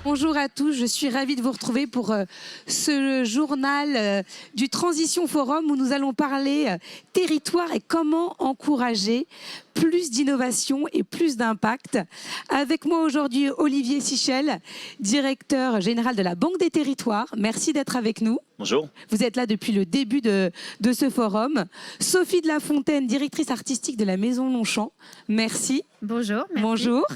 Bonjour à tous, je suis ravie de vous retrouver pour ce journal du Transition Forum où nous allons parler territoire et comment encourager plus d'innovation et plus d'impact. Avec moi aujourd'hui Olivier Sichel, directeur général de la Banque des Territoires. Merci d'être avec nous. Bonjour. Vous êtes là depuis le début de ce forum. Sophie de la Fontaine, directrice artistique de la Maison Longchamp. Merci. Bonjour. Merci. Bonjour.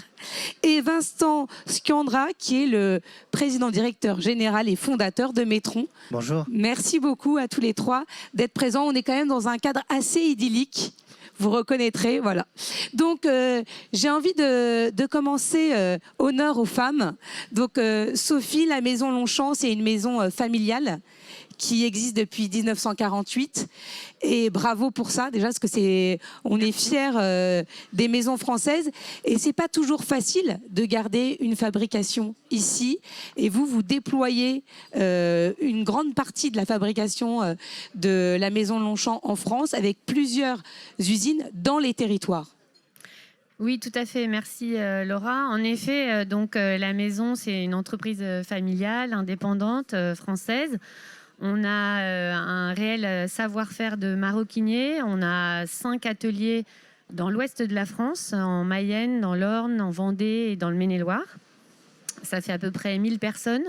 Et Vincent Scandra, qui est le président directeur général et fondateur de Metron. Bonjour. Merci beaucoup à tous les trois d'être présents. On est quand même dans un cadre assez idyllique. Vous reconnaîtrez, voilà. Donc, j'ai envie de commencer honneur aux femmes. Donc, Sophie, la Maison Longchamp, c'est une maison familiale qui existe depuis 1948 et bravo pour ça déjà parce que on est fiers des maisons françaises et c'est pas toujours facile de garder une fabrication ici et vous déployez une grande partie de la fabrication de la Maison Longchamp en France avec plusieurs usines dans les territoires. Oui, tout à fait. Merci Laura. En effet, la maison, c'est une entreprise familiale, indépendante, française. On a un réel savoir-faire de maroquinier. On a 5 ateliers dans l'ouest de la France, en Mayenne, dans l'Orne, en Vendée et dans le Maine-et-Loire. Ça fait à peu près 1000 personnes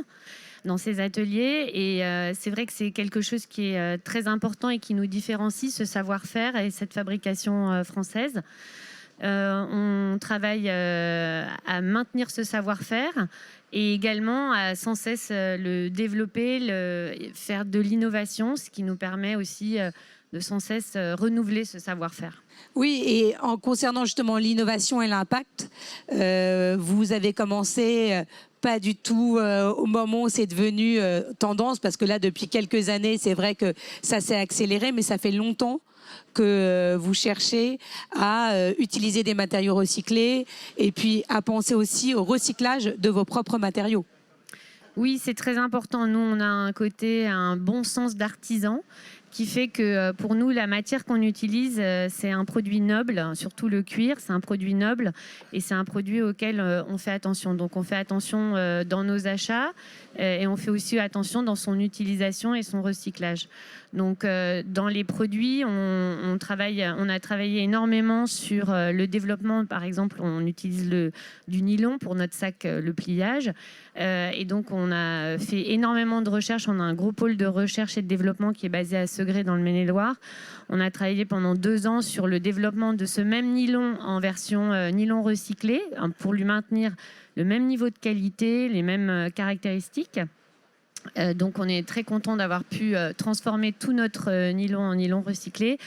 dans ces ateliers. Et c'est vrai que c'est quelque chose qui est très important et qui nous différencie, ce savoir-faire et cette fabrication française. On travaille à maintenir ce savoir-faire et également à sans cesse le développer, faire de l'innovation, ce qui nous permet aussi de sans cesse renouveler ce savoir-faire. Oui, et en concernant justement l'innovation et l'impact, vous avez commencé pas du tout au moment où c'est devenu tendance, parce que là, depuis quelques années, c'est vrai que ça s'est accéléré, mais ça fait longtemps que vous cherchez à utiliser des matériaux recyclés et puis à penser aussi au recyclage de vos propres matériaux. Oui, c'est très important. Nous, on a un bon sens d'artisan qui fait que pour nous, la matière qu'on utilise, c'est un produit noble, surtout le cuir, c'est un produit noble et c'est un produit auquel on fait attention. Donc on fait attention dans nos achats et on fait aussi attention dans son utilisation et son recyclage. Donc dans les produits, on a travaillé énormément sur le développement. Par exemple, on utilise du nylon pour notre sac, le pliage. Et donc on a fait énormément de recherches. On a un gros pôle de recherche et de développement qui est basé à Segré dans le Maine-et-Loire. On a travaillé pendant 2 ans sur le développement de ce même nylon en version nylon recyclé pour lui maintenir le même niveau de qualité, les mêmes caractéristiques. Donc on est très content d'avoir pu transformer tout notre nylon en nylon recyclé.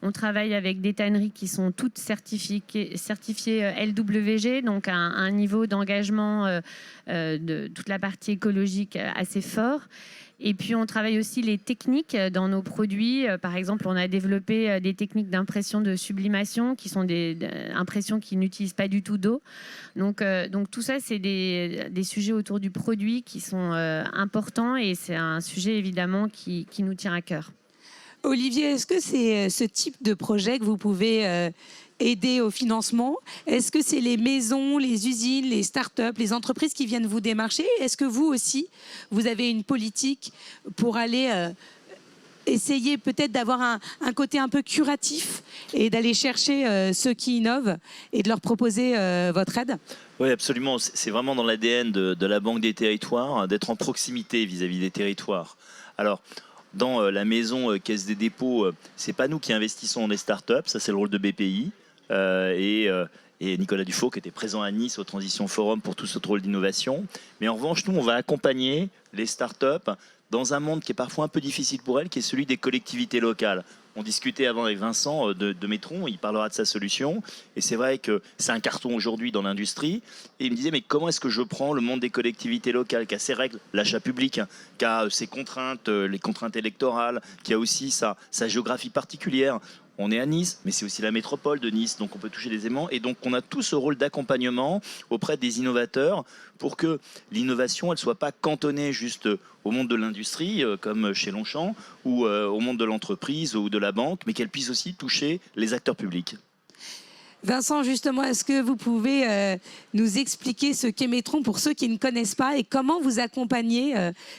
On travaille avec des tanneries qui sont toutes certifiées LWG, donc un niveau d'engagement de toute la partie écologique assez fort. Et puis, on travaille aussi les techniques dans nos produits. Par exemple, on a développé des techniques d'impression de sublimation qui sont des impressions qui n'utilisent pas du tout d'eau. Donc, tout ça, c'est des sujets autour du produit qui sont importants et c'est un sujet, évidemment, qui nous tient à cœur. Olivier, est-ce que c'est ce type de projet que vous pouvez aider au financement? Est-ce que c'est les maisons, les usines, les start-up, les entreprises qui viennent vous démarcher? Est-ce que vous aussi, vous avez une politique pour aller essayer peut-être d'avoir un côté un peu curatif et d'aller chercher ceux qui innovent et de leur proposer votre aide? Oui, absolument. C'est vraiment dans l'ADN de la Banque des Territoires d'être en proximité vis-à-vis des territoires. Alors, dans la maison Caisse des dépôts, c'est pas nous qui investissons dans des startups, ça c'est le rôle de BPI et Nicolas Dufault qui était présent à Nice au Transition Forum pour tout ce rôle d'innovation. Mais en revanche, nous on va accompagner les startups dans un monde qui est parfois un peu difficile pour elles, qui est celui des collectivités locales. On discutait avant avec Vincent de Metron, il parlera de sa solution. Et c'est vrai que c'est un carton aujourd'hui dans l'industrie. Et il me disait, mais comment est-ce que je prends le monde des collectivités locales, qui a ses règles, l'achat public, qui a ses contraintes, les contraintes électorales, qui a aussi sa géographie particulière. On est à Nice, mais c'est aussi la métropole de Nice, donc on peut toucher des aimants. Et donc on a tout ce rôle d'accompagnement auprès des innovateurs pour que l'innovation, elle ne soit pas cantonnée juste au monde de l'industrie, comme chez Longchamp, ou au monde de l'entreprise ou de la banque, mais qu'elle puisse aussi toucher les acteurs publics. Vincent, justement, est-ce que vous pouvez nous expliquer ce qu'est Metron pour ceux qui ne connaissent pas et comment vous accompagnez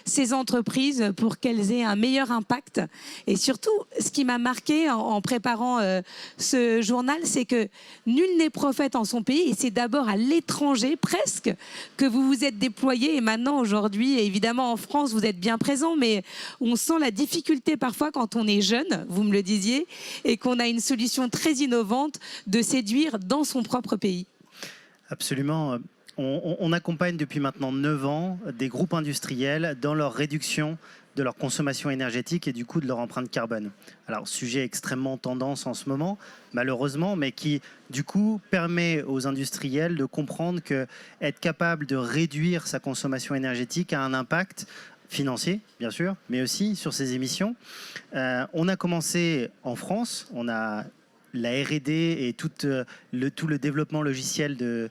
ces entreprises pour qu'elles aient un meilleur impact? Et surtout, ce qui m'a marqué en préparant ce journal, c'est que nul n'est prophète en son pays et c'est d'abord à l'étranger, presque, que vous vous êtes déployé. Et maintenant, aujourd'hui, évidemment, en France, vous êtes bien présent, mais on sent la difficulté parfois quand on est jeune, vous me le disiez, et qu'on a une solution très innovante de séduire dans son propre pays. Absolument. On accompagne depuis maintenant 9 ans des groupes industriels dans leur réduction de leur consommation énergétique et du coup de leur empreinte carbone. Alors, sujet extrêmement tendance en ce moment, malheureusement, mais qui du coup permet aux industriels de comprendre que être capable de réduire sa consommation énergétique a un impact financier, bien sûr, mais aussi sur ses émissions. On a commencé en France, on a la R&D et tout le développement logiciel de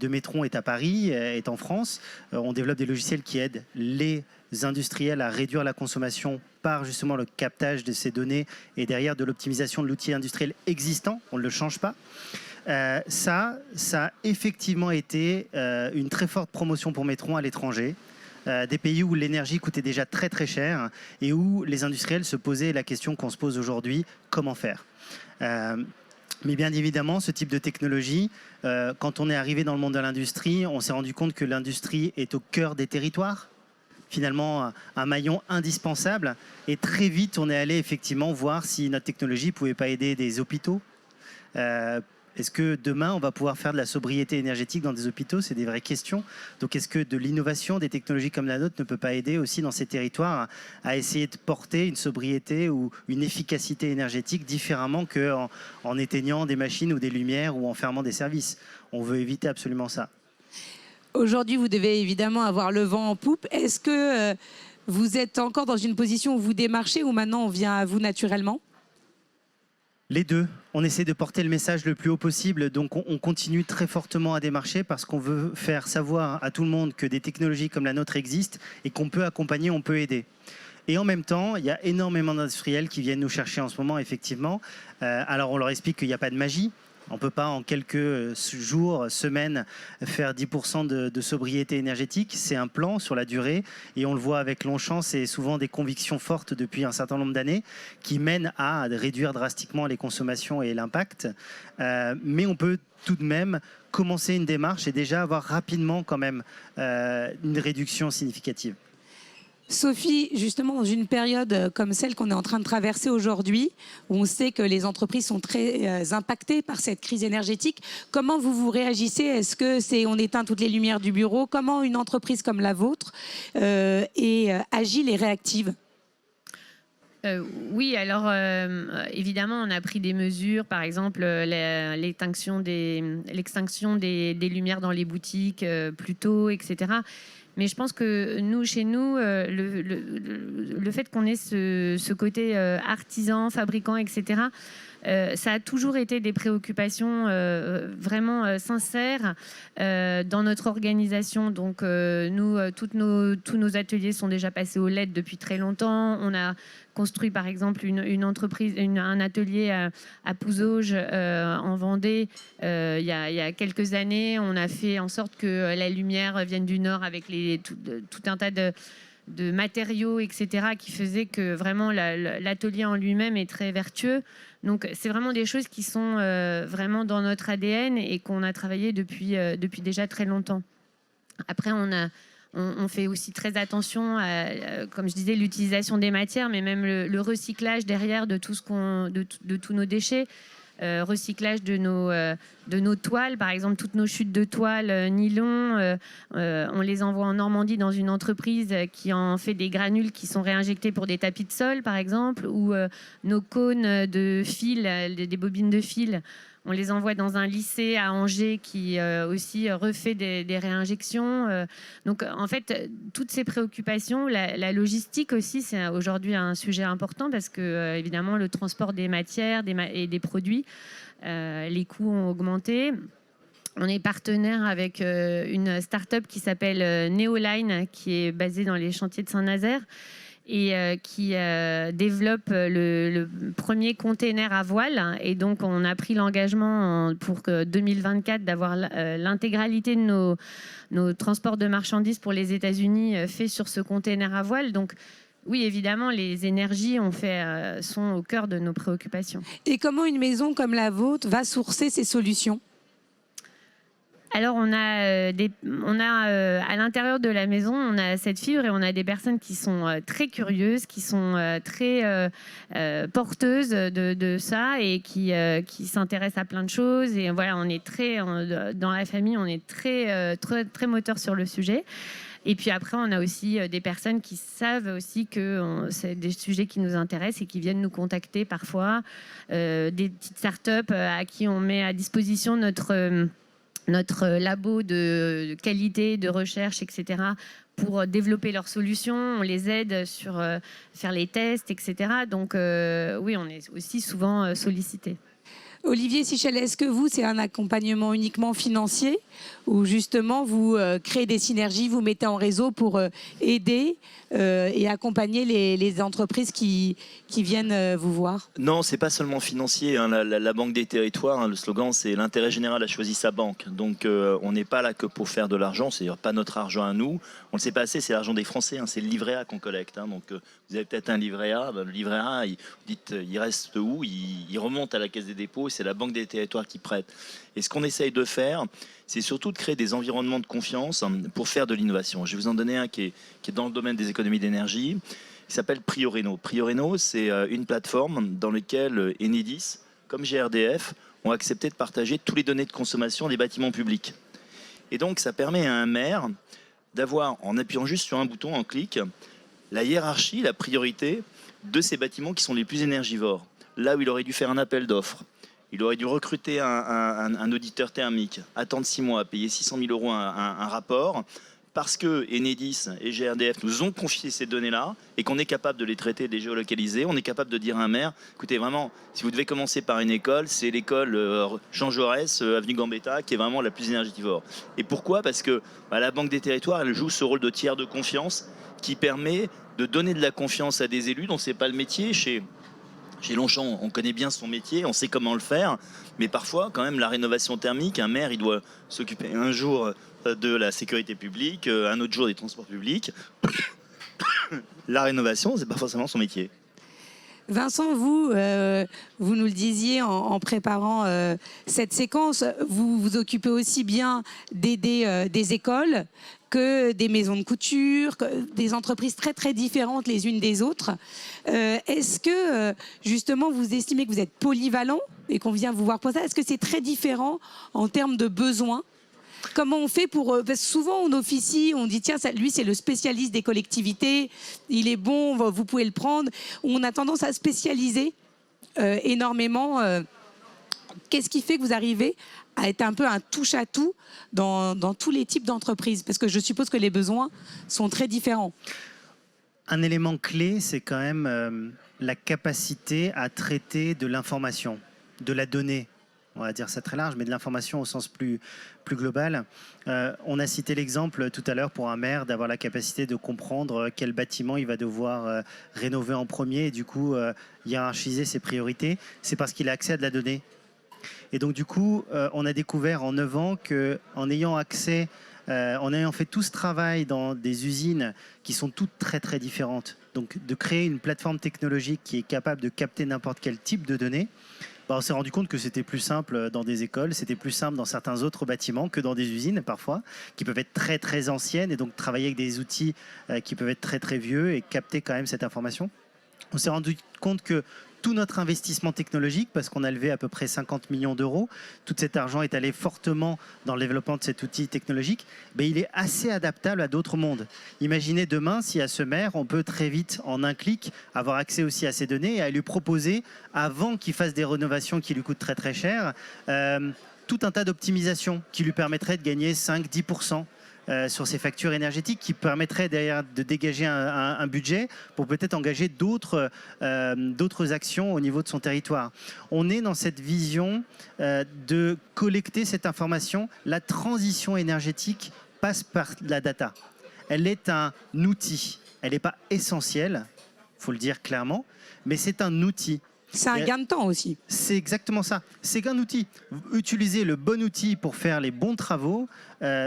Metron est à Paris, est en France. On développe des logiciels qui aident les industriels à réduire la consommation par justement le captage de ces données et derrière de l'optimisation de l'outil industriel existant. On ne le change pas. Ça a effectivement été une très forte promotion pour Metron à l'étranger. Des pays où l'énergie coûtait déjà très très cher et où les industriels se posaient la question qu'on se pose aujourd'hui, comment faire ? Mais bien évidemment, ce type de technologie, quand on est arrivé dans le monde de l'industrie, on s'est rendu compte que l'industrie est au cœur des territoires, finalement un maillon indispensable. Et très vite, on est allé effectivement voir si notre technologie ne pouvait pas aider des hôpitaux. Est-ce que demain, on va pouvoir faire de la sobriété énergétique dans des hôpitaux? C'est des vraies questions. Donc, est-ce que de l'innovation, des technologies comme la nôtre ne peut pas aider aussi dans ces territoires à essayer de porter une sobriété ou une efficacité énergétique différemment qu'en éteignant des machines ou des lumières ou en fermant des services? On veut éviter absolument ça. Aujourd'hui, vous devez évidemment avoir le vent en poupe. Est-ce que vous êtes encore dans une position où vous démarchez ou maintenant on vient à vous naturellement? Les deux. On essaie de porter le message le plus haut possible, donc on continue très fortement à démarcher parce qu'on veut faire savoir à tout le monde que des technologies comme la nôtre existent et qu'on peut accompagner, on peut aider. Et en même temps, il y a énormément d'industriels qui viennent nous chercher en ce moment, effectivement. Alors on leur explique qu'il n'y a pas de magie. On ne peut pas en quelques jours, semaines, faire 10% de sobriété énergétique. C'est un plan sur la durée et on le voit avec Longchamp, c'est souvent des convictions fortes depuis un certain nombre d'années qui mènent à réduire drastiquement les consommations et l'impact. Mais on peut tout de même commencer une démarche et déjà avoir rapidement quand même une réduction significative. Sophie, justement, dans une période comme celle qu'on est en train de traverser aujourd'hui, où on sait que les entreprises sont très impactées par cette crise énergétique, comment vous réagissez? Est-ce que on éteint toutes les lumières du bureau? Comment une entreprise comme la vôtre est agile et réactive? Oui, alors évidemment, on a pris des mesures, par exemple l'extinction des lumières dans les boutiques plus tôt, etc. Mais je pense que chez nous, le fait qu'on ait ce côté artisan, fabricant, etc., ça a toujours été des préoccupations vraiment sincères dans notre organisation. Donc, tous nos ateliers sont déjà passés au LED depuis très longtemps. On a construit, par exemple, un atelier à Pouzauges, en Vendée. Il y a quelques années, on a fait en sorte que la lumière vienne du Nord avec tout un tas de matériaux, etc., qui faisaient que vraiment l'atelier en lui-même est très vertueux. Donc, c'est vraiment des choses qui sont vraiment dans notre ADN et qu'on a travaillé depuis déjà très longtemps. Après, on fait aussi très attention à, comme je disais, l'utilisation des matières, mais même le recyclage derrière de tous nos déchets. Recyclage de nos toiles, par exemple toutes nos chutes de toiles nylon, on les envoie en Normandie dans une entreprise qui en fait des granules qui sont réinjectés pour des tapis de sol, par exemple, ou nos cônes de fil, des bobines de fil, on les envoie dans un lycée à Angers qui aussi refait des réinjections. Donc en fait, toutes ces préoccupations, la logistique aussi, c'est aujourd'hui un sujet important parce que évidemment le transport des matières et des produits, les coûts ont augmenté. On est partenaire avec une start-up qui s'appelle Neoline, qui est basée dans les chantiers de Saint-Nazaire et qui développe le premier container à voile. Et donc, on a pris l'engagement pour 2024 d'avoir l'intégralité de nos transports de marchandises pour les États-Unis fait sur ce container à voile. Donc, oui, évidemment, les énergies sont au cœur de nos préoccupations. Et comment une maison comme la vôtre va sourcer ces solutions ? Alors, on a à l'intérieur de la maison, on a cette fibre et on a des personnes qui sont très curieuses, qui sont très porteuses de ça et qui s'intéressent à plein de choses. Et voilà, on est dans la famille, on est très moteur sur le sujet. Et puis après, on a aussi des personnes qui savent aussi que c'est des sujets qui nous intéressent et qui viennent nous contacter parfois. Des petites startups à qui on met à disposition notre labo de qualité, de recherche, etc., pour développer leurs solutions. On les aide sur faire les tests, etc. Donc oui, on est aussi souvent sollicité. Olivier Sichel, est-ce que c'est un accompagnement uniquement financier ou justement vous créez des synergies, vous mettez en réseau pour aider et accompagner les entreprises qui viennent vous voir ? Non, c'est pas seulement financier. Hein. La Banque des Territoires, hein, le slogan, c'est l'intérêt général a choisi sa banque. Donc on n'est pas là que pour faire de l'argent, c'est pas notre argent à nous. On le sait pas assez, c'est l'argent des Français, hein, c'est le livret A qu'on collecte. Hein. Donc vous avez peut-être un livret A, le livret A, vous dites il reste où ? Il remonte à la Caisse des dépôts, c'est la Banque des Territoires qui prête. Et ce qu'on essaye de faire, c'est surtout de créer des environnements de confiance pour faire de l'innovation. Je vais vous en donner un qui est dans le domaine des économies d'énergie. Il s'appelle Prioreno. Prioreno, c'est une plateforme dans laquelle Enedis, comme GRDF, ont accepté de partager toutes les données de consommation des bâtiments publics. Et donc, ça permet à un maire d'avoir, en appuyant juste sur un bouton, en clic, la hiérarchie, la priorité de ces bâtiments qui sont les plus énergivores. Là où il aurait dû faire un appel d'offres, il aurait dû recruter un auditeur thermique, attendre 6 mois, payer 600 000 € un rapport, parce que Enedis et GRDF nous ont confié ces données-là et qu'on est capable de les traiter, de les géolocaliser. On est capable de dire à un maire, écoutez, vraiment, si vous devez commencer par une école, c'est l'école Jean Jaurès, avenue Gambetta, qui est vraiment la plus énergivore. Et pourquoi ? Parce que la Banque des Territoires, elle joue ce rôle de tiers de confiance qui permet de donner de la confiance à des élus dont c'est pas le métier. Chez Longchamp, on connaît bien son métier, on sait comment le faire, mais parfois, quand même, la rénovation thermique, un maire, il doit s'occuper un jour de la sécurité publique, un autre jour des transports publics. La rénovation, c'est pas forcément son métier. Vincent, vous nous le disiez en préparant cette séquence, vous vous occupez aussi bien d'aider des écoles que des maisons de couture, des entreprises très très différentes les unes des autres. Est-ce que justement vous estimez que vous êtes polyvalent et qu'on vient vous voir pour ça ? Est-ce que c'est très différent en termes de besoins ? Comment on fait pour... Parce que souvent, on officie, on dit, tiens, lui, c'est le spécialiste des collectivités, il est bon, vous pouvez le prendre. On a tendance à spécialiser énormément. Qu'est-ce qui fait que vous arrivez à être un peu un touche-à-tout dans tous les types d'entreprises ? Parce que je suppose que les besoins sont très différents. Un élément clé, c'est quand même la capacité à traiter de l'information, de la donnée. On va dire ça très large, mais de l'information au sens plus global. On a cité l'exemple tout à l'heure pour un maire d'avoir la capacité de comprendre quel bâtiment il va devoir rénover en premier et du coup hiérarchiser ses priorités. C'est parce qu'il a accès à de la donnée. Et donc du coup, on a découvert en 9 ans qu'en ayant accès, en ayant fait tout ce travail dans des usines qui sont toutes très très différentes, donc de créer une plateforme technologique qui est capable de capter n'importe quel type de données, on s'est rendu compte que c'était plus simple dans des écoles, c'était plus simple dans certains autres bâtiments que dans des usines parfois, qui peuvent être très très anciennes et donc travailler avec des outils qui peuvent être très très vieux et capter quand même cette information. On s'est rendu compte que tout notre investissement technologique, parce qu'on a levé à peu près 50 millions d'euros, tout cet argent est allé fortement dans le développement de cet outil technologique, mais il est assez adaptable à d'autres mondes. Imaginez demain si à ce maire, on peut très vite, en un clic, avoir accès aussi à ces données et à lui proposer, avant qu'il fasse des rénovations qui lui coûtent très très cher, tout un tas d'optimisations qui lui permettraient de gagner 5-10% sur ces factures énergétiques, qui permettraient derrière de dégager un budget pour peut-être engager d'autres actions au niveau de son territoire. On est dans cette vision de collecter cette information. La transition énergétique passe par la data. Elle est un outil. elle n'est pas essentielle, il faut le dire clairement, mais c'est un outil. C'est un gain de temps aussi. C'est exactement ça. C'est qu'un outil. Utiliser le bon outil pour faire les bons travaux,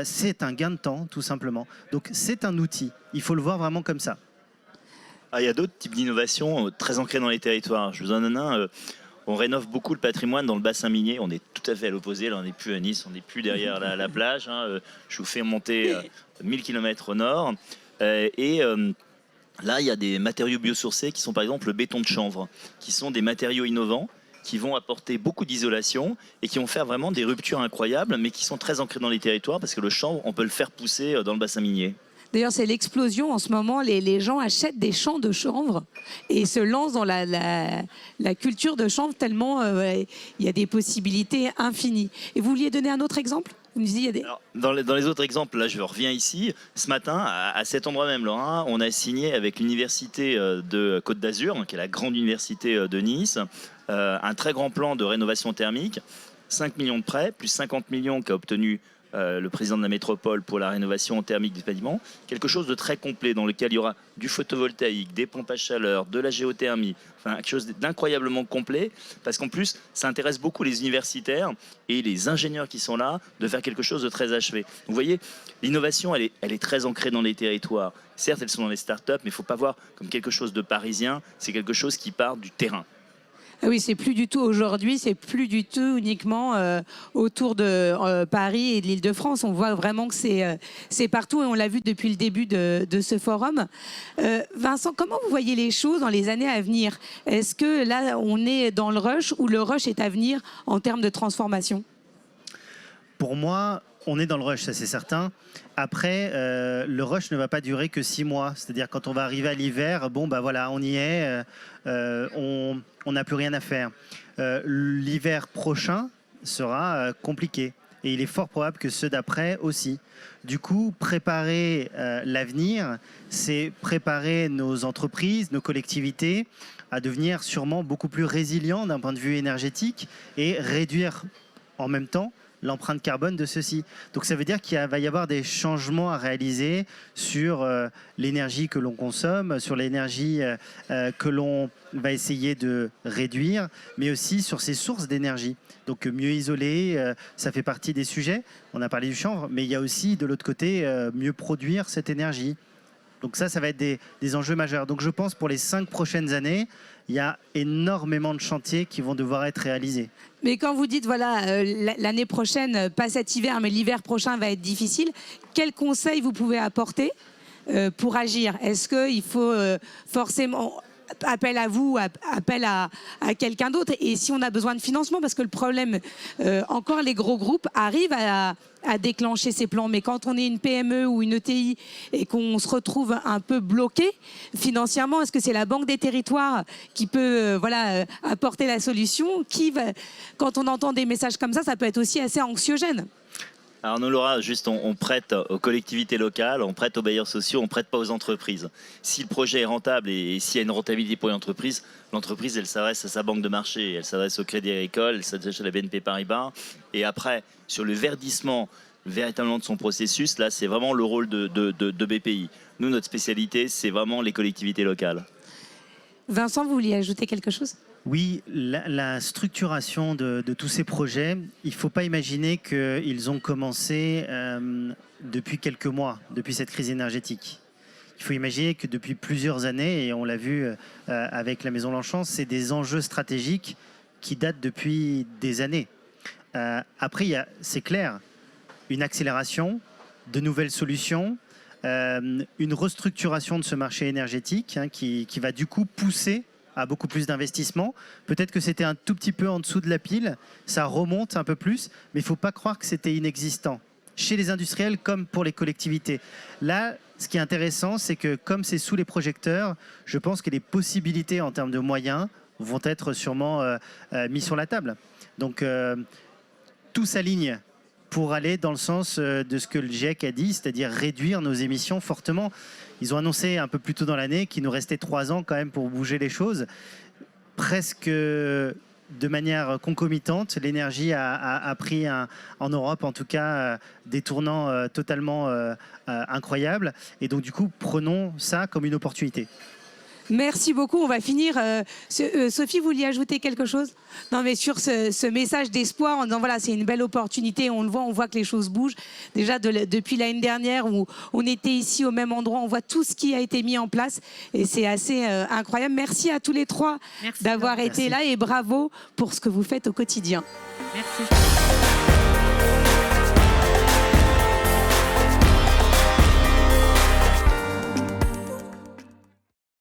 c'est un gain de temps, tout simplement. Donc c'est un outil. Il faut le voir vraiment comme ça. Ah, il y a d'autres types d'innovations très ancrées dans les territoires. Je vous en donne un. On rénove beaucoup le patrimoine dans le bassin minier. On est tout à fait à l'opposé. Là, on n'est plus à Nice, on n'est plus derrière la plage. Je vous fais monter 1000 km au nord. Là, il y a des matériaux biosourcés qui sont par exemple le béton de chanvre, qui sont des matériaux innovants qui vont apporter beaucoup d'isolation et qui vont faire vraiment des ruptures incroyables, mais qui sont très ancrés dans les territoires parce que le chanvre, on peut le faire pousser dans le bassin minier. D'ailleurs, c'est l'explosion en ce moment. Les gens achètent des champs de chanvre et se lancent dans la culture de chanvre tellement il y a des possibilités infinies. Et vous vouliez donner un autre exemple ? Vous nous disiez, il y a des... Alors, dans les autres exemples, là je reviens ici. Ce matin, à cet endroit même, Laura, on a signé avec l'université de Côte d'Azur, qui est la grande université de Nice, un très grand plan de rénovation thermique, 5 millions de prêts, plus 50 millions qu'a obtenu le président de la métropole pour la rénovation thermique des bâtiments, quelque chose de très complet dans lequel il y aura du photovoltaïque, des pompes à chaleur, de la géothermie, enfin quelque chose d'incroyablement complet, parce qu'en plus ça intéresse beaucoup les universitaires et les ingénieurs qui sont là de faire quelque chose de très achevé. Vous voyez, l'innovation elle est très ancrée dans les territoires. Certes, elles sont dans les startups, mais il ne faut pas voir comme quelque chose de parisien, c'est quelque chose qui part du terrain. Ah oui, c'est plus du tout aujourd'hui, c'est plus du tout uniquement autour de Paris et de l'Île-de-France. On voit vraiment que c'est partout et on l'a vu depuis le début de ce forum. Vincent, comment vous voyez les choses dans les années à venir ? Est-ce que là, on est dans le rush ou le rush est à venir en termes de transformation ? Pour moi, on est dans le rush, ça c'est certain. Après, le rush ne va pas durer que 6 mois. C'est-à-dire quand on va arriver à l'hiver, bon bah voilà, on y est, on n'a plus rien à faire. L'hiver prochain sera compliqué. Et il est fort probable que ceux d'après aussi. Du coup, préparer l'avenir, c'est préparer nos entreprises, nos collectivités à devenir sûrement beaucoup plus résilients d'un point de vue énergétique et réduire en même temps l'empreinte carbone de ceux-ci. Donc ça veut dire qu'il va y avoir des changements à réaliser sur l'énergie que l'on consomme, sur l'énergie que l'on va essayer de réduire, mais aussi sur ses sources d'énergie. Donc mieux isoler, ça fait partie des sujets. On a parlé du chanvre, mais il y a aussi de l'autre côté mieux produire cette énergie. Donc ça va être des enjeux majeurs. Donc je pense pour les 5 prochaines années, il y a énormément de chantiers qui vont devoir être réalisés. Mais quand vous dites, voilà, l'année prochaine, pas cet hiver, mais l'hiver prochain va être difficile, quels conseils vous pouvez apporter pour agir ? Est-ce qu'il faut forcément appel à vous, appel à quelqu'un d'autre ? Et si on a besoin de financement, parce que le problème, encore les gros groupes arrivent à déclencher ces plans, mais quand on est une PME ou une ETI et qu'on se retrouve un peu bloqué financièrement, est-ce que c'est la Banque des Territoires qui peut apporter la solution ? Quand on entend des messages comme ça peut être aussi assez anxiogène. Alors nous, Laura, juste on prête aux collectivités locales, on prête aux bailleurs sociaux, on ne prête pas aux entreprises. Si le projet est rentable et s'il y a une rentabilité pour l'entreprise, elle s'adresse à sa banque de marché, elle s'adresse au Crédit Agricole, elle s'adresse à la BNP Paribas. Et après, sur le verdissement véritablement de son processus, là c'est vraiment le rôle de BPI. Nous, notre spécialité, c'est vraiment les collectivités locales. Vincent, vous vouliez ajouter quelque chose ? Oui, la structuration de tous ces projets, il ne faut pas imaginer qu'ils ont commencé depuis quelques mois, depuis cette crise énergétique. Il faut imaginer que depuis plusieurs années, et on l'a vu avec la Maison Longchamp, c'est des enjeux stratégiques qui datent depuis des années. Après, c'est clair, une accélération, de nouvelles solutions, une restructuration de ce marché énergétique qui va du coup pousser à beaucoup plus d'investissements. Peut-être que c'était un tout petit peu en dessous de la pile, ça remonte un peu plus, mais il ne faut pas croire que c'était inexistant, chez les industriels comme pour les collectivités. Là, ce qui est intéressant, c'est que comme c'est sous les projecteurs, je pense que les possibilités en termes de moyens vont être sûrement mis sur la table. Donc, tout s'aligne pour aller dans le sens de ce que le GIEC a dit, c'est-à-dire réduire nos émissions fortement. Ils ont annoncé un peu plus tôt dans l'année qu'il nous restait 3 ans quand même pour bouger les choses. Presque de manière concomitante, l'énergie a pris en Europe, en tout cas, des tournants totalement incroyables. Et donc, du coup, prenons ça comme une opportunité. Merci beaucoup. On va finir. Sophie, vous vouliez ajouter quelque chose? Non, mais sur ce message d'espoir, en disant voilà, c'est une belle opportunité. On le voit, on voit que les choses bougent. Déjà depuis l'année dernière où on était ici au même endroit, on voit tout ce qui a été mis en place et c'est assez incroyable. Merci à tous les trois d'avoir été là et bravo pour ce que vous faites au quotidien. Merci.